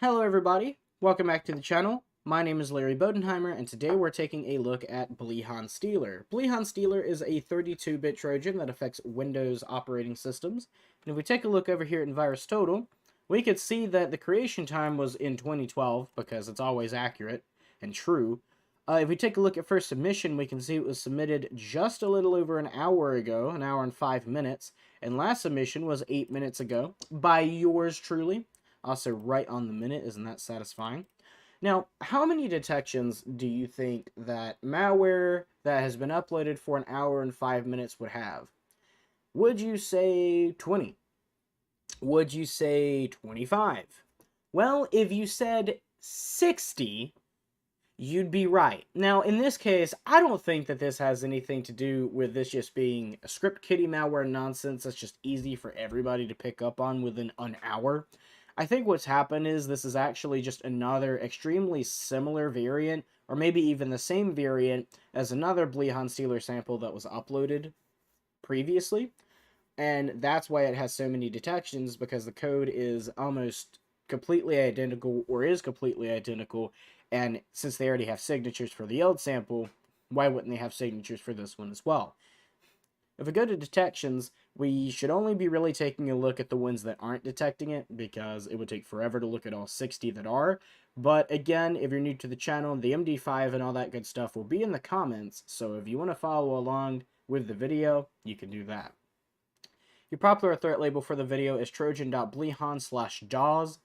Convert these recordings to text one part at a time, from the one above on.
Hello everybody, welcome back to the channel. My name is Larry Bodenheimer, and today we're taking a look at BlihanStealer. BlihanStealer is a 32-bit Trojan that affects Windows operating systems. And if we take a look over here in VirusTotal, we could see that the creation time was in 2012, because it's always accurate and true. If we take a look at first submission, we can see it was submitted just a little over an hour ago, an hour and 5 minutes, and last submission was 8 minutes ago by yours truly. Also right on the minute, isn't that satisfying? Now, how many detections do you think that malware that has been uploaded for an hour and 5 minutes would have? Would you say 20? Would you say 25? Well, if you said 60, you'd be right. Now, in this case, I don't think that this has anything to do with this just being a script kiddie malware nonsense that's just easy for everybody to pick up on within an hour. I think what's happened is this is actually just another extremely similar variant, or maybe even the same variant as another BlihanStealer sample that was uploaded previously. And that's why it has so many detections, because the code is almost completely identical, or is completely identical. And since they already have signatures for the old sample, why wouldn't they have signatures for this one as well? If we go to detections, we should only be really taking a look at the ones that aren't detecting it, because it would take forever to look at all 60 that are. But again, if you're new to the channel, the MD5 and all that good stuff will be in the comments, so if you want to follow along with the video, you can do that. Your popular threat label for the video is Trojan.BlihanStealer.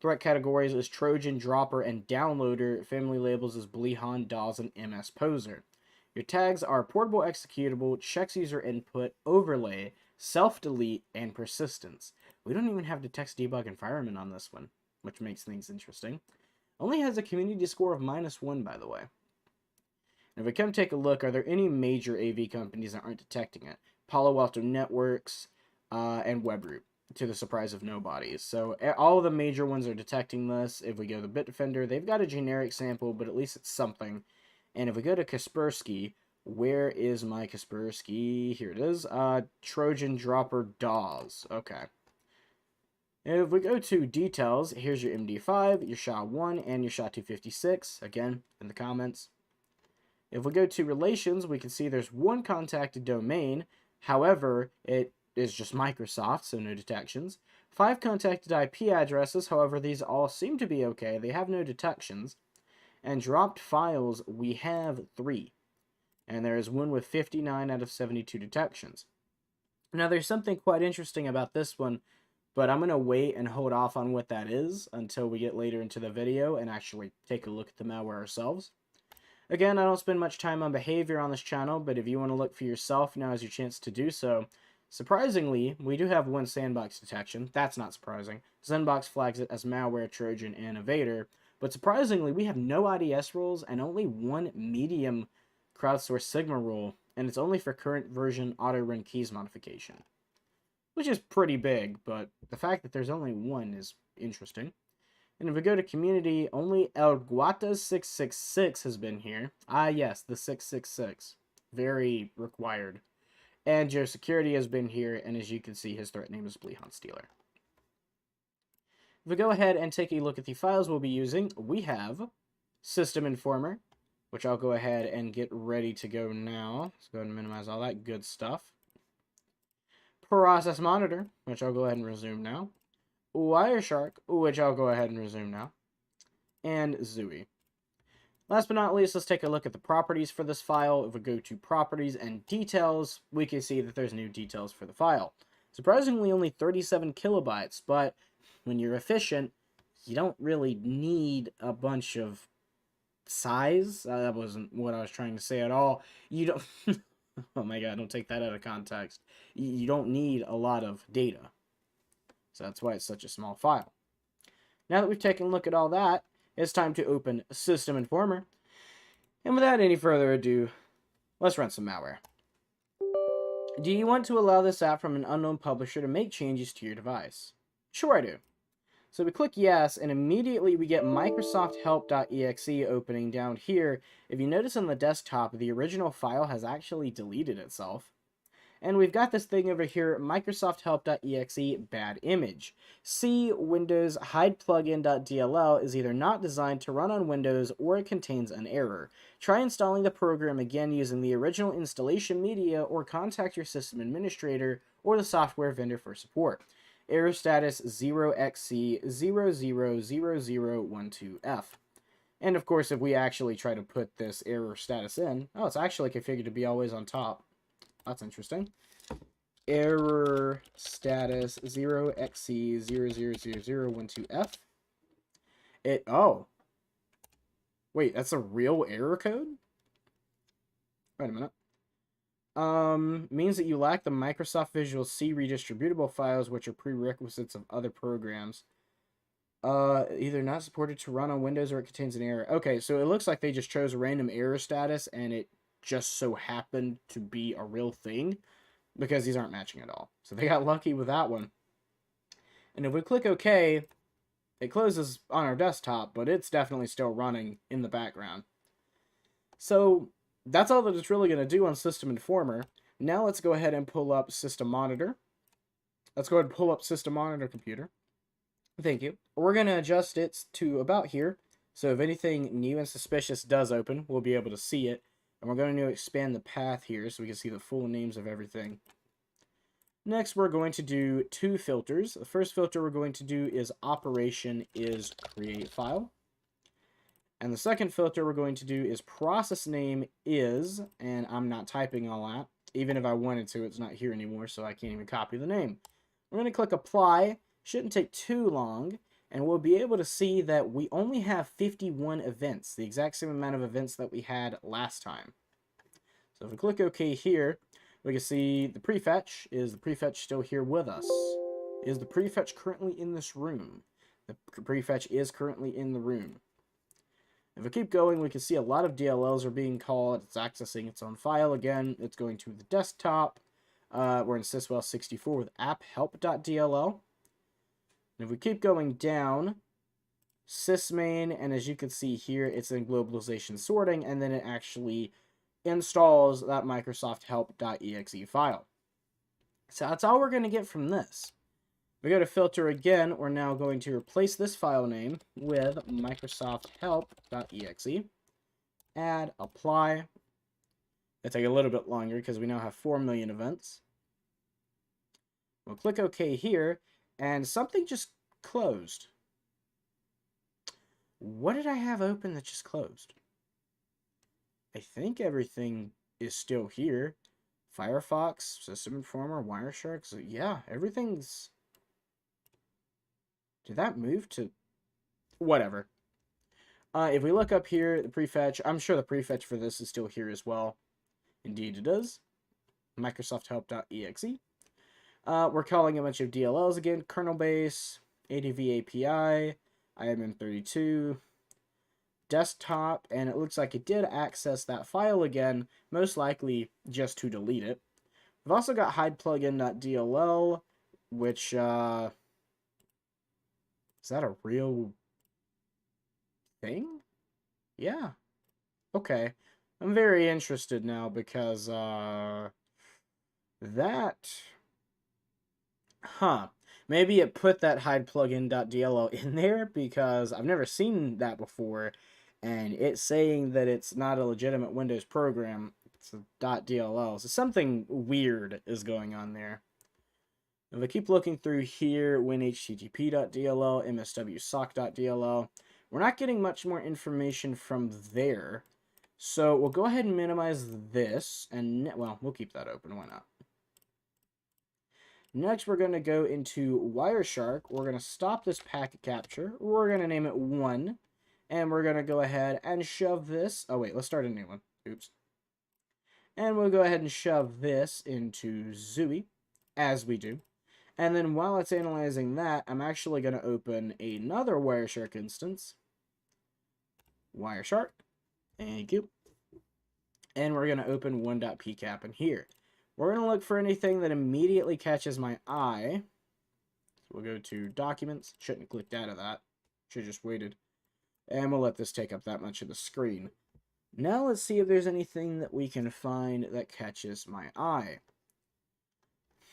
Threat categories is Trojan, Dropper, and Downloader. Family labels is Blihan, DAWs, and MS Poser. Your tags are portable executable, checks user input, overlay, self-delete, and persistence. We don't even have the text debug environment on this one, which makes things interesting. Only has a community score of -1, by the way. And if we come take a look, are there any major AV companies that aren't detecting it? Palo Alto Networks and Webroot, to the surprise of nobody. So all of the major ones are detecting this. If we go to Bitdefender, they've got a generic sample, but at least it's something. And if we go to Kaspersky, where is my Kaspersky? Here it is. Trojan Dropper DAWs. Okay. If we go to details, here's your MD5, your SHA-1, and your SHA-256. Again, in the comments. If we go to relations, we can see there's one contacted domain. However, it is just Microsoft, so no detections. 5 contacted IP addresses. However, these all seem to be okay. They have no detections. And dropped files, we have 3. And there is one with 59 out of 72 detections. Now, there's something quite interesting about this one, but I'm going to wait and hold off on what that is until we get later into the video and actually take a look at the malware ourselves. Again, I don't spend much time on behavior on this channel, but if you want to look for yourself, now is your chance to do so. Surprisingly, we do have one sandbox detection. That's not surprising. Zenbox flags it as malware, Trojan, and evader. But surprisingly, we have no IDS rules and only one medium crowdsourced Sigma rule, and it's only for current version auto-run keys modification. Which is pretty big, but the fact that there's only one is interesting. And if we go to community, only El Guata 666 has been here. Ah yes, the 666. Very required. And Joe Security has been here, and as you can see, his threat name is BlihanStealer. If we go ahead and take a look at the files we'll be using, we have System Informer, which I'll go ahead and get ready to go now. Let's go ahead and minimize all that good stuff. Process Monitor, which I'll go ahead and resume now. Wireshark, which I'll go ahead and resume now. And Zooey. Last but not least, let's take a look at the properties for this file. If we go to Properties and Details, we can see that there's new details for the file. Surprisingly, only 37 kilobytes, but when you're efficient, you don't really need a bunch of size. That wasn't what I was trying to say at all. You don't... oh my god, don't take that out of context. You don't need a lot of data. So that's why it's such a small file. Now that we've taken a look at all that, it's time to open System Informer. And without any further ado, let's run some malware. Do you want to allow this app from an unknown publisher to make changes to your device? Sure I do. So we click yes, and immediately we get Microsoft Help.exe opening down here. If you notice on the desktop, the original file has actually deleted itself. And we've got this thing over here, Microsoft Help.exe bad image. C Windows hide plugin.dll is either not designed to run on Windows or it contains an error. Try installing the program again using the original installation media or contact your system administrator or the software vendor for support. Error status 0xC000012F. And of course, if we actually try to put this error status in, oh, it's actually configured to be always on top. That's interesting. Error status 0xC000012F. Oh. Wait, that's a real error code? Wait a minute. Means that you lack the Microsoft Visual C redistributable files, which are prerequisites of other programs. Either not supported to run on Windows or it contains an error. Okay, so it looks like they just chose a random error status and it just so happened to be a real thing because these aren't matching at all. So they got lucky with that one. And if we click OK, it closes on our desktop, but it's definitely still running in the background. So that's all that it's really going to do on System Informer. Now let's go ahead and pull up System Monitor. Let's go ahead and pull up System Monitor computer. Thank you. We're going to adjust it to about here. So if anything new and suspicious does open, we'll be able to see it. And we're going to expand the path here so we can see the full names of everything. Next, we're going to do two filters. The first filter we're going to do is operation is create file. And the second filter we're going to do is process name is, and I'm not typing all that. Even if I wanted to, it's not here anymore, so I can't even copy the name. We're going to click apply. Shouldn't take too long, and we'll be able to see that we only have 51 events, the exact same amount of events that we had last time. So if we click OK here, we can see the prefetch. Is the prefetch still here with us? Is the prefetch currently in this room? The prefetch is currently in the room. If we keep going, we can see a lot of DLLs are being called. It's accessing its own file again. It's going to the desktop. We're in syswell64 with apphelp.dll. And if we keep going down, sysmain, and as you can see here, it's in globalization sorting, and then it actually installs that Microsoft help.exe file. So that's all we're going to get from this. We go to filter again, we're now going to replace this file name with Microsoft help.exe. Add, apply. It'll take a little bit longer because we now have 4 million events. We'll click OK here, and something just closed. What did I have open that just closed? I think everything is still here. Firefox, System Informer, Wireshark. So yeah, everything's... Did that move to... Whatever. If we look up here, the prefetch, I'm sure the prefetch for this is still here as well. Indeed it is. Microsoft help.exe. We're calling a bunch of DLLs again. Kernel base, ADV API, IMM32, desktop, and it looks like it did access that file again, most likely just to delete it. We've also got hide plugin.dll, which, is that a real thing? Yeah. Okay. I'm very interested now because, maybe it put that hide plugin.dll in there because I've never seen that before, and it's saying that it's not a legitimate Windows program. It's a .dll, so something weird is going on there. If I keep looking through here, win.http.dll, mswsock.dll, we're not getting much more information from there. So we'll go ahead and minimize this, and, well, we'll keep that open, why not? Next, we're going to go into Wireshark. We're going to stop this packet capture. We're going to name it 1, and we're going to go ahead and shove this... Oh, wait, let's start a new one. Oops. And we'll go ahead and shove this into Zooey, as we do. And then while it's analyzing that, I'm actually going to open another Wireshark instance. Wireshark. Thank you. And we're going to open 1.pcap in here. We're going to look for anything that immediately catches my eye. So we'll go to Documents. Shouldn't have clicked out of that. Should have just waited. And we'll let this take up that much of the screen. Now let's see if there's anything that we can find that catches my eye.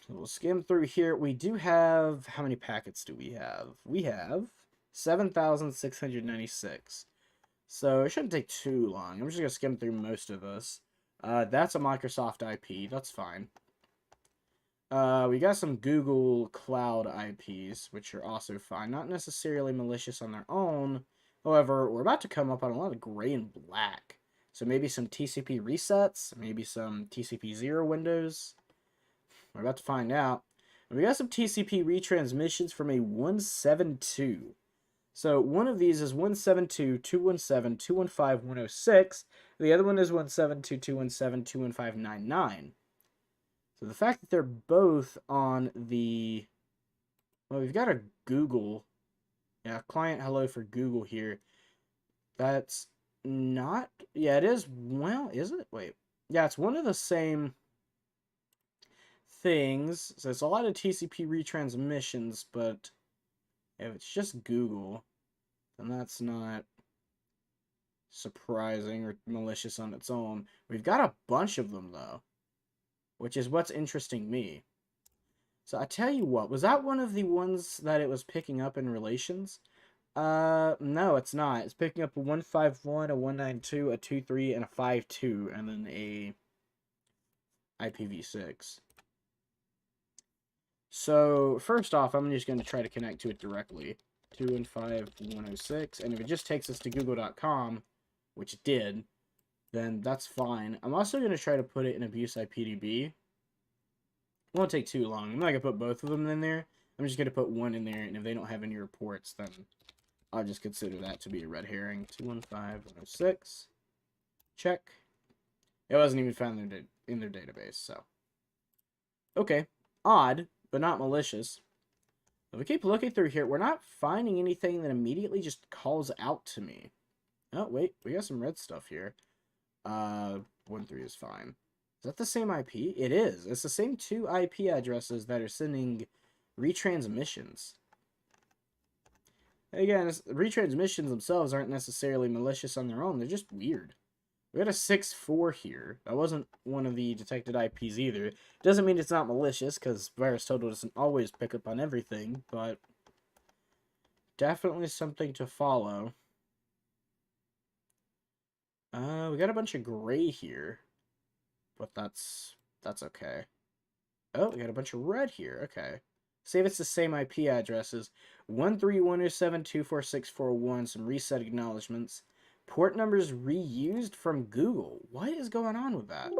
So we'll skim through here. We do have, how many packets do we have? We have 7,696. So it shouldn't take too long. I'm just going to skim through most of this. That's a Microsoft IP. That's fine. We got some Google Cloud IPs, which are also fine. Not necessarily malicious on their own. However, we're about to come up on a lot of gray and black. So maybe some TCP resets, maybe some TCP0 windows. We're about to find out. And we got some TCP retransmissions from a 172. So one of these is 172.217.215.106. The other one is 172.217.215.99. So the fact that they're both on the... Well, we've got a Google. Yeah, client hello for Google here. That's not... Yeah, it is... Well, is it? Wait. Yeah, it's one of the same things. So it's a lot of TCP retransmissions, but if it's just Google, then that's not surprising or malicious on its own. We've got a bunch of them, though, which is what's interesting me. So I tell you what, was that one of the ones that it was picking up in relations? No, it's not. It's picking up a 151, a 192, a 23, and a 52, and then a IPv6. So, first off, I'm just going to try to connect to it directly. 215.106, and if it just takes us to google.com, which it did, then that's fine. I'm also going to try to put it in abuse IPDB. It won't take too long. I'm not going to put both of them in there. I'm just going to put one in there, and if they don't have any reports, then I'll just consider that to be a red herring. 215.106. Check. It wasn't even found in their database, so. Okay. Odd, but not malicious. If we keep looking through here, we're not finding anything that immediately just calls out to me. Oh, wait. We got some red stuff here. 13 is fine. Is that the same IP? It is. It's the same two IP addresses that are sending retransmissions. Again, retransmissions themselves aren't necessarily malicious on their own. They're just weird. We got a 6.4 here. That wasn't one of the detected IPs either. Doesn't mean it's not malicious, because VirusTotal doesn't always pick up on everything, but definitely something to follow. We got a bunch of gray here, but that's okay. Oh, we got a bunch of red here. Okay. See if it's the same IP addresses. 13107246441, some reset acknowledgements. Port numbers reused from Google. What is going on with that?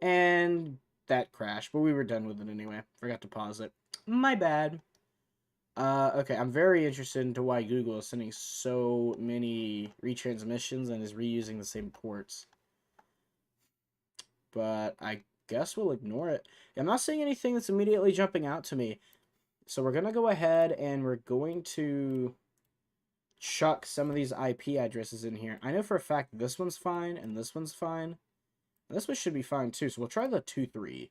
And that crashed, but we were done with it anyway. Forgot to pause it. My bad. Okay, I'm very interested into why Google is sending so many retransmissions and is reusing the same ports. But I guess we'll ignore it. I'm not seeing anything that's immediately jumping out to me. So we're going to go ahead and we're going to chuck some of these IP addresses in here. I know for a fact this one's fine and this one's fine. And this one should be fine too. So we'll try the 2.3.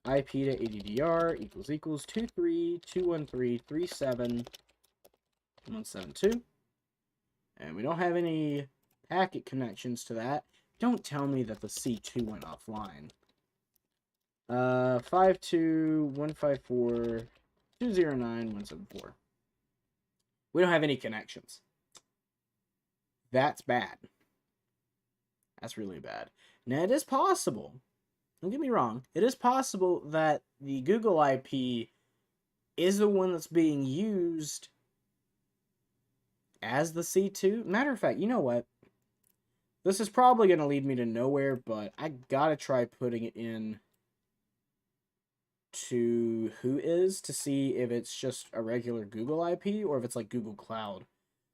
IP to ADDR equals 2.3.213.37.172. And we don't have any packet connections to that. Don't tell me that the C2 went offline. 52.154.209.174. We don't have any connections. That's bad. That's really bad. Now, it is possible. Don't get me wrong. It is possible that the Google IP is the one that's being used as the C2. Matter of fact, you know what? This is probably going to lead me to nowhere, but I gotta try putting it in to Whois to see if it's just a regular Google IP or if it's like Google Cloud.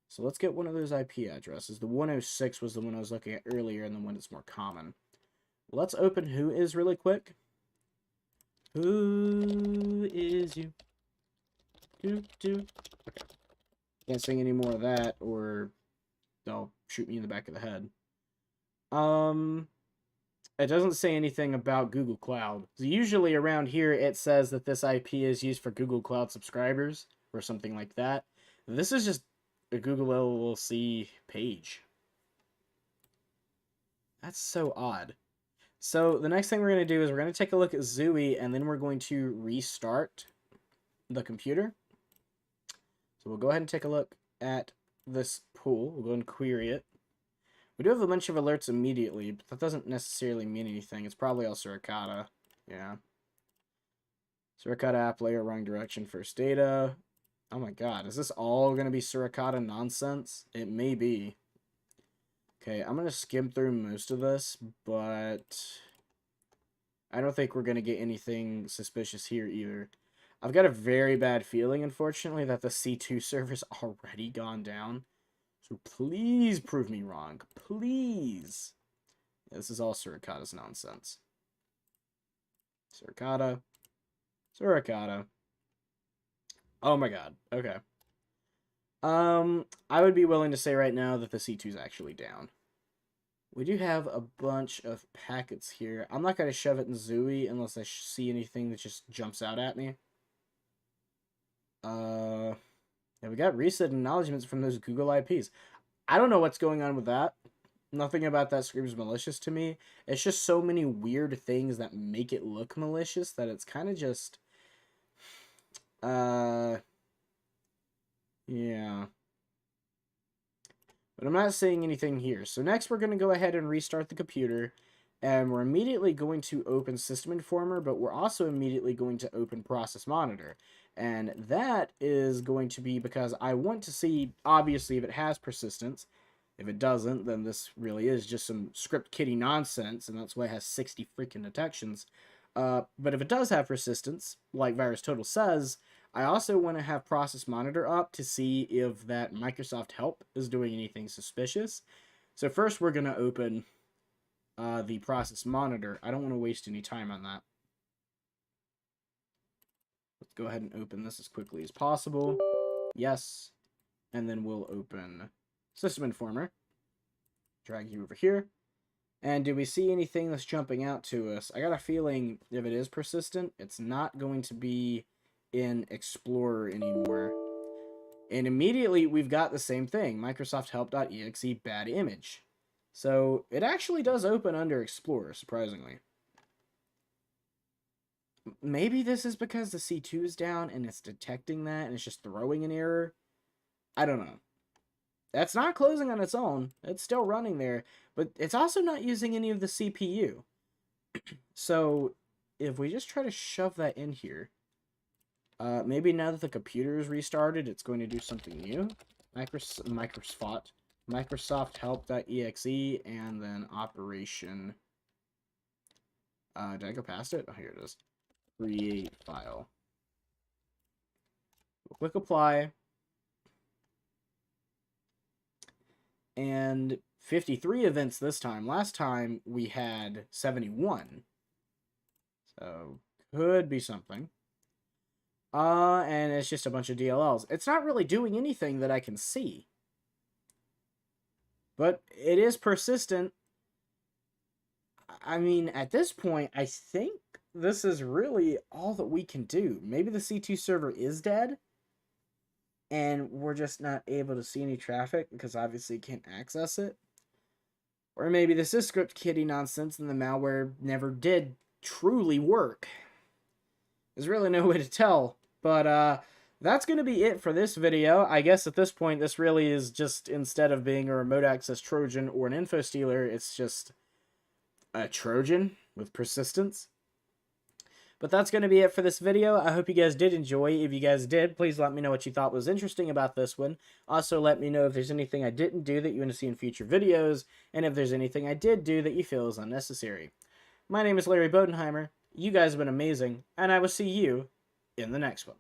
So let's get one of those IP addresses. The 106 was the one I was looking at earlier and the one that's more common. Let's open Whois really quick. Who is you? Okay. Can't sing any more of that or they'll shoot me in the back of the head. It doesn't say anything about Google Cloud. So usually around here it says that this IP is used for Google Cloud subscribers or something like that. This is just a Google LLC page. That's so odd. So the next thing we're going to do is we're going to take a look at Zooey, and then we're going to restart the computer. So we'll go ahead and take a look at this pool. We'll go and query it. We do have a bunch of alerts immediately, but that doesn't necessarily mean anything. It's probably all Suricata. Yeah. Suricata app layer, wrong direction, first data. Oh my god, is this all going to be Suricata nonsense? It may be. Okay, I'm going to skim through most of this, but I don't think we're going to get anything suspicious here either. I've got a very bad feeling, unfortunately, that the C2 server's already gone down. So please prove me wrong. Please. Yeah, this is all Suricata's nonsense. Suricata. Suricata. Oh my god. Okay. I would be willing to say right now that the C2 is actually down. We do have a bunch of packets here. I'm not going to shove it in Zooey unless I see anything that just jumps out at me. Yeah, we got reset acknowledgements from those Google IPs. I don't know what's going on with that. Nothing about that screams malicious to me. It's just so many weird things that make it look malicious that it's kind of just... yeah. But I'm not saying anything here. So next we're going to go ahead and restart the computer. And we're immediately going to open System Informer, but we're also immediately going to open Process Monitor. And that is going to be because I want to see, obviously, if it has persistence. If it doesn't, then this really is just some script kiddie nonsense, and that's why it has 60 freaking detections. But if it does have persistence, like VirusTotal says, I also want to have Process Monitor up to see if that Microsoft Help is doing anything suspicious. So first we're going to open the Process Monitor. I don't want to waste any time on that. Let's go ahead and open this as quickly as possible. Yes. And then we'll open System Informer. Drag you over here. And do we see anything that's jumping out to us? I got a feeling if it is persistent, it's not going to be in Explorer anymore. And immediately we've got the same thing. Microsoft Help.exe bad image. So it actually does open under Explorer, surprisingly. Maybe this is because the C2 is down and it's detecting that and it's just throwing an error. I don't know. That's not closing on its own. It's still running there, but it's also not using any of the CPU. So if we just try to shove that in here, maybe now that the computer is restarted, it's going to do something new. Microsoft Help.exe, and then operation. Did I go past it? Oh, here it is. Create file. We'll click apply. And 53 events this time. Last time we had 71. So could be something. And it's just a bunch of DLLs. It's not really doing anything that I can see. But it is persistent. I mean, at this point, I think this is really all that we can do. Maybe the C2 server is dead. And we're just not able to see any traffic because obviously you can't access it. Or maybe this is script kiddie nonsense and the malware never did truly work. There's really no way to tell. But that's going to be it for this video. I guess at this point this really is just, instead of being a remote access Trojan or an info stealer, it's just a Trojan with persistence. But that's going to be it for this video. I hope you guys did enjoy. If you guys did, please let me know what you thought was interesting about this one. Also, let me know if there's anything I didn't do that you want to see in future videos, and if there's anything I did do that you feel is unnecessary. My name is Larry Bodenheimer. You guys have been amazing, and I will see you in the next one.